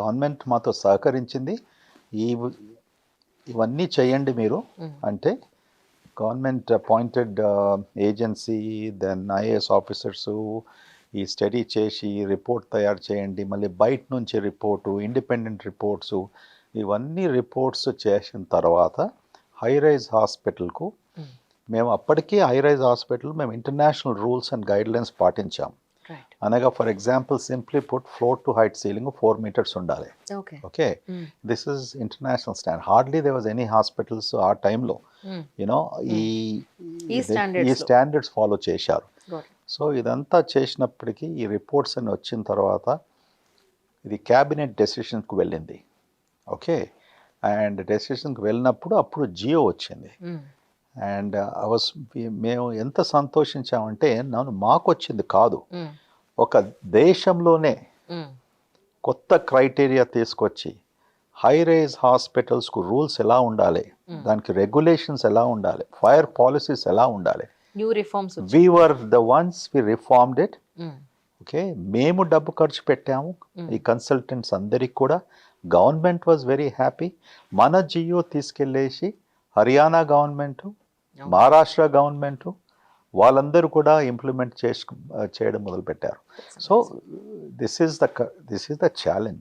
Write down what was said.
Government మాతో సహకరించింది. ఈ ఇవన్నీ చేయండి మీరు అంటే government appointed agency, then IAS officers ఈ స్టడీ చేసి రిపోర్ట్ తయారు చేయండి, మళ్ళీ బయట నుంచి రిపోర్టు, ఇండిపెండెంట్ రిపోర్ట్సు, ఇవన్నీ రిపోర్ట్స్ చేసిన తర్వాత హైరైజ్ హాస్పిటల్కు మేము అప్పటికీ హైరైజ్ హాస్పిటల్ మేము ఇంటర్నేషనల్ రూల్స్ అండ్ గైడ్లైన్స్ పాటించాం. అనగా for example simply put floor to height ceiling 4 meters ఉండాలి. Okay, this is international stand. Hardly they was any hospitals ఆ టైంలో యూనో ఈ స్టాండర్డ్స్ ఫాలో చేశారు. సో ఇదంతా చేసినప్పటికీ ఈ రిపోర్ట్స్ అన్ని వచ్చిన తర్వాత ఇది క్యాబినెట్ డెసిషన్కి వెళ్ళింది. ఓకే, అండ్ డెసిషన్కి వెళ్ళినప్పుడు అప్పుడు జియో వచ్చింది. అండ్ మేము ఎంత సంతోషించామంటే మాకు వచ్చింది కాదు, ఒక దేశంలోనే కొత్త క్రైటీరియా తీసుకొచ్చి హై రైజ్ హాస్పిటల్స్కు రూల్స్ ఎలా ఉండాలి, దానికి రెగ్యులేషన్స్ ఎలా ఉండాలి, ఫైర్ పాలసీస్ ఎలా ఉండాలి, we were the ones we reformed it. Okay, మేము డబ్బు ఖర్చు పెట్టాము ఈ కన్సల్టెంట్స్ అందరికి కూడా. Government was very happy. మన జియో తీసుకెళ్ళేసి హర్యానా గవర్నమెంటు, మహారాష్ట్ర గవర్నమెంటు వాళ్ళందరూ కూడా ఇంప్లిమెంట్ చేయడం మొదలుపెట్టారు. So this is the challenge.